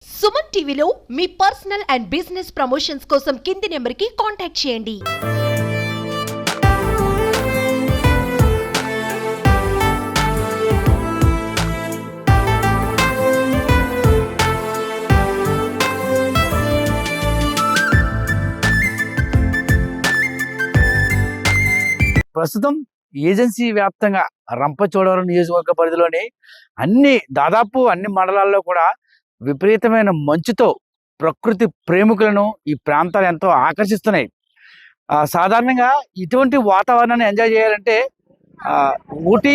సుమన్ టీవీలో మీ personal and business promotions కోసం కింది నెంబర్కి కాంటాక్ట్ చేయండి. ప్రస్తుతం ఏజెన్సీ వ్యాప్తంగా రంపచోడవరం నియోజకవర్గ పరిధిలోని దాదాపు అన్ని మండలాల్లో కూడా విపరీతమైన మంచుతో ప్రకృతి ప్రేమికులను ఈ ప్రాంతాలు ఎంతో ఆకర్షిస్తున్నాయి. సాధారణంగా ఇటువంటి వాతావరణాన్ని ఎంజాయ్ చేయాలంటే ఊటీ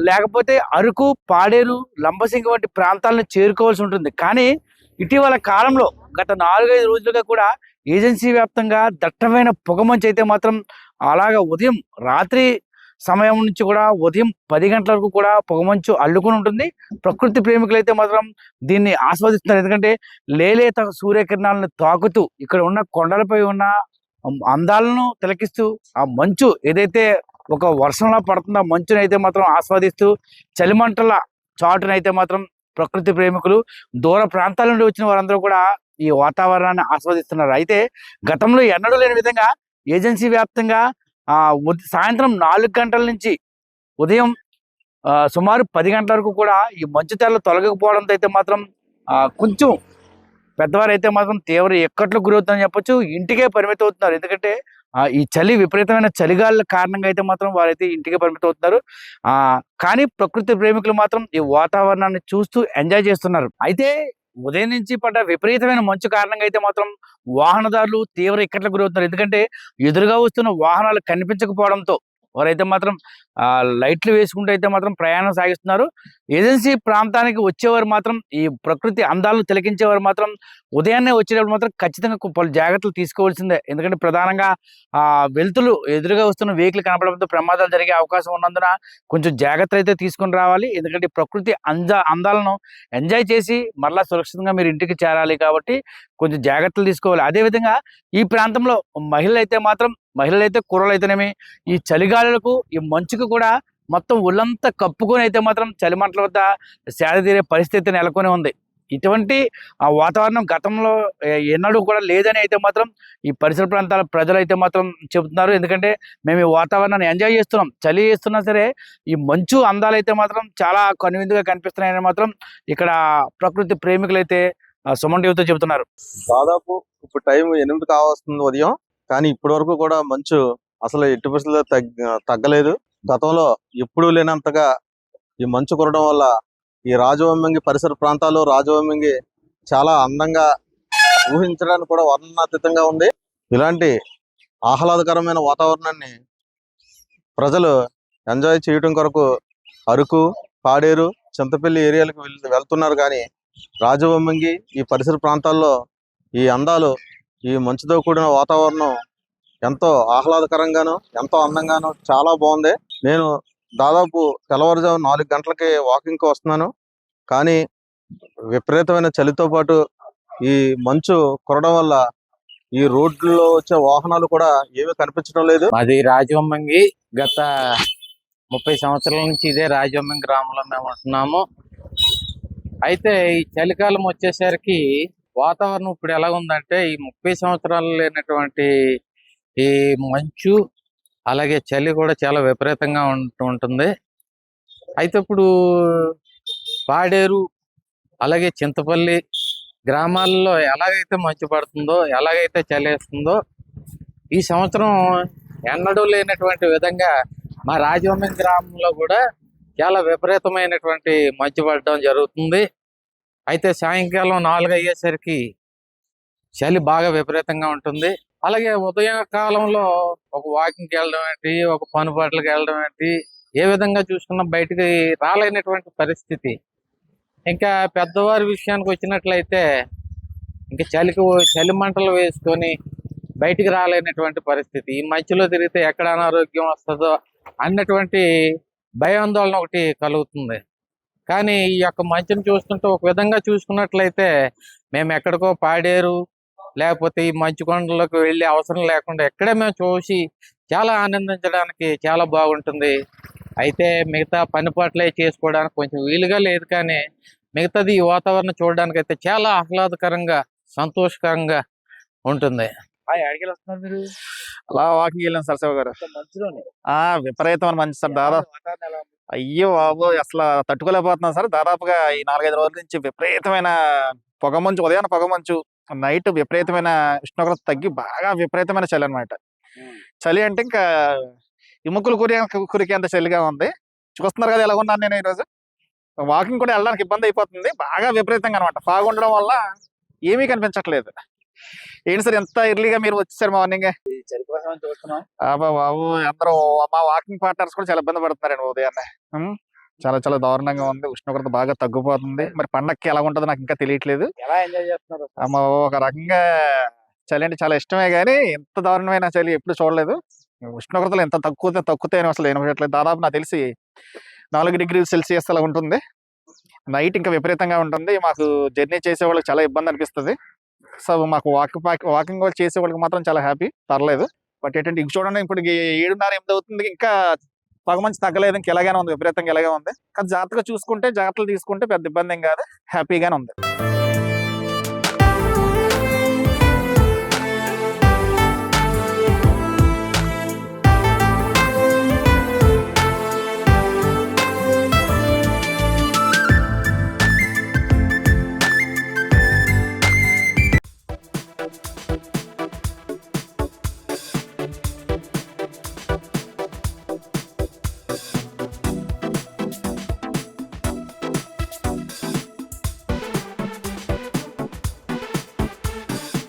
లేకపోతే అరకు, పాడేరు, లంబసింగి వంటి ప్రాంతాలను చేరుకోవాల్సి ఉంటుంది. కానీ ఇటీవల కాలంలో గత 4-5 రోజులుగా కూడా ఏజెన్సీ వ్యాప్తంగా దట్టమైన పొగమంచు అయితే మాత్రం అలాగా రాత్రి సమయం నుంచి కూడా ఉదయం 10 గంటల వరకు కూడా పొగమంచు అల్లుకుని ఉంటుంది. ప్రకృతి ప్రేమికులు అయితే మాత్రం దీన్ని ఆస్వాదిస్తున్నారు. ఎందుకంటే లేలేత సూర్యకిరణాలను తాకుతూ ఇక్కడ ఉన్న కొండలపై ఉన్న అందాలను తిలకిస్తూ ఆ మంచు ఏదైతే ఒక వర్షంలా పడుతుందో ఆ మంచుని అయితే మాత్రం ఆస్వాదిస్తూ చలిమంటల చాటునైతే మాత్రం ప్రకృతి ప్రేమికులు దూర ప్రాంతాల నుండి వచ్చిన వారందరూ కూడా ఈ వాతావరణాన్ని ఆస్వాదిస్తున్నారు. అయితే గతంలో ఎన్నడూ లేని విధంగా ఏజెన్సీ వ్యాప్తంగా సాయంత్రం 4 గంటల నుంచి ఉదయం సుమారు 10 గంటల వరకు కూడా ఈ మంచు తెరలు తొలగకపోవడంతో అయితే మాత్రం కొంచెం పెద్దవారు అయితే మాత్రం తీవ్ర ఎక్కట్లు గురవుతుందని చెప్పొచ్చు. ఇంటికే పరిమితం అవుతున్నారు. ఎందుకంటే ఈ చలి విపరీతమైన చలిగాల కారణంగా అయితే మాత్రం వారైతే ఇంటికే పరిమితం అవుతున్నారు. కానీ ప్రకృతి ప్రేమికులు మాత్రం ఈ వాతావరణాన్ని చూస్తూ ఎంజాయ్ చేస్తున్నారు. అయితే ఉదయం నుంచి పడ్డ విపరీతమైన మంచు కారణంగా అయితే మాత్రం వాహనదారులు తీవ్ర ఇక్కట్లకు గురవుతున్నారు. ఎందుకంటే ఎదురుగా వస్తున్న వాహనాలు కనిపించకపోవడంతో వారైతే మాత్రం లైట్లు వేసుకుంటూ అయితే మాత్రం ప్రయాణం సాగిస్తున్నారు. ఏజెన్సీ ప్రాంతానికి వచ్చేవారు మాత్రం ఈ ప్రకృతి అందాలను తిలకించేవారు మాత్రం ఉదయాన్నే వచ్చేటప్పుడు మాత్రం ఖచ్చితంగా పలు జాగ్రత్తలు తీసుకోవాల్సిందే. ఎందుకంటే ప్రధానంగా వెలుతులు ఎదురుగా వస్తున్న వెహికల్ కనపడడంతో ప్రమాదాలు జరిగే అవకాశం ఉన్నందున కొంచెం జాగ్రత్తలు అయితే తీసుకొని రావాలి. ఎందుకంటే ప్రకృతి అందాలను ఎంజాయ్ చేసి మరలా సురక్షితంగా మీరు ఇంటికి చేరాలి కాబట్టి కొంచెం జాగ్రత్తలు తీసుకోవాలి. అదేవిధంగా ఈ ప్రాంతంలో మహిళలైతే కుర్రలైతేనేమి ఈ చలిగాలులకు ఈ మంచుకు కూడా మొత్తం ఒళ్ళంతా కప్పుకొని అయితే మాత్రం చలిమంటల వద్ద సేద తీరే పరిస్థితి నెలకొని ఉంది. ఇటువంటి వాతావరణం గతంలో ఎన్నడూ కూడా లేదని అయితే మాత్రం ఈ పరిసర ప్రాంతాల ప్రజలు అయితే మాత్రం చెబుతున్నారు. ఎందుకంటే మేము ఈ వాతావరణాన్ని ఎంజాయ్ చేస్తున్నాం, చలి చేస్తున్నా సరే ఈ మంచు అందాలు అయితే మాత్రం చాలా కనువిందుగా కనిపిస్తున్నాయని మాత్రం ఇక్కడ ప్రకృతి ప్రేమికులు అయితే సుమన్ టీవీతో చెబుతున్నారు. దాదాపు ఇప్పుడు టైం 8 కావస్తుంది ఉదయం, కానీ ఇప్పటి వరకు కూడా మంచు అసలు ఎట్టి పరిస్థితుల్లో తగ్గలేదు. గతంలో ఎప్పుడూ లేనంతగా ఈ మంచు కురవడం వల్ల ఈ రాజవొమ్మంగి పరిసర ప్రాంతాల్లో రాజవొమ్మంగి చాలా అందంగా ఊహించడానికి కూడా వర్ణనాతీతంగా ఉంది. ఇలాంటి ఆహ్లాదకరమైన వాతావరణాన్ని ప్రజలు ఎంజాయ్ చేయడం కొరకు అరకు, పాడేరు, చింతపల్లి ఏరియాలకు వెళ్తున్నారు. కానీ రాజవొమ్మంగి ఈ పరిసర ప్రాంతాల్లో ఈ అందాలు, ఈ మంచుతో కూడిన వాతావరణం ఎంతో ఆహ్లాదకరంగాను ఎంతో అందంగాను చాలా బాగుంది. నేను దాదాపు తెల్లవారుజాము 4 గంటలకి వాకింగ్కి వస్తున్నాను. కానీ విపరీతమైన చలితో పాటు ఈ మంచు కురడం వల్ల ఈ రోడ్లలో వచ్చే వాహనాలు కూడా ఏమీ కనిపించడం లేదు. అది రాజవొమ్మంగి. గత 30 సంవత్సరాల నుంచి ఇదే రాజవొమ్మంగి గ్రామంలో మేము ఉంటున్నాము. అయితే ఈ చలికాలం వచ్చేసరికి వాతావరణం ఇప్పుడు ఎలా ఉందంటే ఈ 30 సంవత్సరాలు లేనటువంటి ఈ మంచు అలాగే చలి కూడా చాలా విపరీతంగా ఉంటుంది. అయితే ఇప్పుడు పాడేరు అలాగే చింతపల్లి గ్రామాల్లో ఎలాగైతే మంచు పడుతుందో, ఎలాగైతే చలి వేస్తుందో ఈ సంవత్సరం ఎన్నడూ లేనటువంటి విధంగా మా రాజవొమ్మంగి గ్రామంలో కూడా చాలా విపరీతమైనటువంటి మంచు పడడం జరుగుతుంది. అయితే సాయంకాలం 4 అయ్యేసరికి చలి బాగా విపరీతంగా ఉంటుంది. అలాగే ఉదయం కాలంలో ఒక వాకింగ్కి వెళ్ళడం ఏంటి, ఒక పనుపాట్లకి వెళ్ళడం ఏంటి, ఏ విధంగా చూసుకున్నా బయటికి రాలేనటువంటి పరిస్థితి. ఇంకా పెద్దవారి విషయానికి వచ్చినట్లయితే ఇంకా చలి మంటలు వేసుకొని బయటికి రాలేనటువంటి పరిస్థితి. ఈ మధ్యలో తిరిగితే ఎక్కడ అనారోగ్యం వస్తుందో అన్నటువంటి భయాందోళన ఒకటి కలుగుతుంది. కానీ ఈ యొక్క మంచును చూస్తుంటే ఒక విధంగా చూసుకున్నట్లయితే మేము ఎక్కడికో పాడేరు లేకపోతే ఈ మంచు కొండలకు వెళ్ళే అవసరం లేకుండా ఎక్కడే మేము చూసి చాలా ఆనందించడానికి చాలా బాగుంటుంది. అయితే మిగతా పనిపాట్లే చేసుకోవడానికి కొంచెం వీలుగా లేదు. కానీ మిగతాది ఈ వాతావరణం చూడడానికి అయితే చాలా ఆహ్లాదకరంగా సంతోషకరంగా ఉంటుంది. ఎక్కడికి వస్తున్నారు మీరు? అలా వాకింగ్ వెళ్ళాం సార్ శివ గారు. మంచులోనే విపరీతమైన మంచి సార్. దాదాపు వాతావరణం ఎలా ఉంది? అయ్యో బాబు అసలు తట్టుకోలేకపోతున్నాం సార్. దాదాపుగా ఈ 4-5 రోజుల నుంచి విపరీతమైన పొగమంచు, ఉదయాన పొగమంచు, నైట్ విపరీతమైన ఉష్ణోగ్రత తగ్గి బాగా విపరీతమైన చలి అనమాట. చలి అంటే ఇంకా ఎముకలు కురికేంత చలిగా ఉంది. చూస్తున్నారు కదా ఎలా ఉన్నాను నేను ఈరోజు. వాకింగ్ కూడా వెళ్ళడానికి ఇబ్బంది అయిపోతుంది, బాగా విపరీతంగా అనమాట. ఫాగ్ ఉండడం వల్ల ఏమీ కనిపించట్లేదు. ఏంటి సార్ ఎంత ఎర్లీగా మీరు వచ్చేసారు మార్నింగ్? ఈ చలి కోసం అని చూస్తున్నాం. బాబు అందరూ మా వాకింగ్ పార్ట్నర్స్ కూడా చాలా ఇబ్బంది పడుతున్నారండి ఉదయాన్నే. చాలా చాలా దారుణంగా ఉంది. ఉష్ణోగ్రత బాగా తగ్గిపోతుంది. మరి పండక్కి ఎలా ఉంటుందో నాకు ఇంకా తెలియట్లేదు. ఎలా ఎంజాయ్ చేస్తున్నారు? ఒక రకంగా చలి అంటే చాలా ఇష్టమే, కానీ ఎంత దారుణమైన చలి ఎప్పుడు చూడలేదు. ఉష్ణోగ్రతలు ఎంత తక్కుతాయని అసలు ఏమట్లేదు. దాదాపు నాకు తెలిసి 4 డిగ్రీల సెల్సియస్ అలా ఉంటుంది. నైట్ ఇంకా విపరీతంగా ఉంటుంది. మాకు జర్నీ చేసే వాళ్ళకి చాలా ఇబ్బంది అనిపిస్తుంది. సో మాకు వాకింగ్ చేసే వాళ్ళకి మాత్రం చాలా హ్యాపీ, పర్లేదు. బట్ ఏంటంటే ఇంక చూడండి, ఇప్పుడు 7:30-8 అవుతుంది, ఇంకా పొగమంచు తగ్గలేదు, ఇంకా ఎలాగైనా ఉంది, విపరీతంగా ఎలాగే ఉంది. కానీ జాగ్రత్తగా చూసుకుంటే, జాగ్రత్తలు తీసుకుంటే పెద్ద ఇబ్బంది ఏం కాదు, హ్యాపీగానే ఉంది.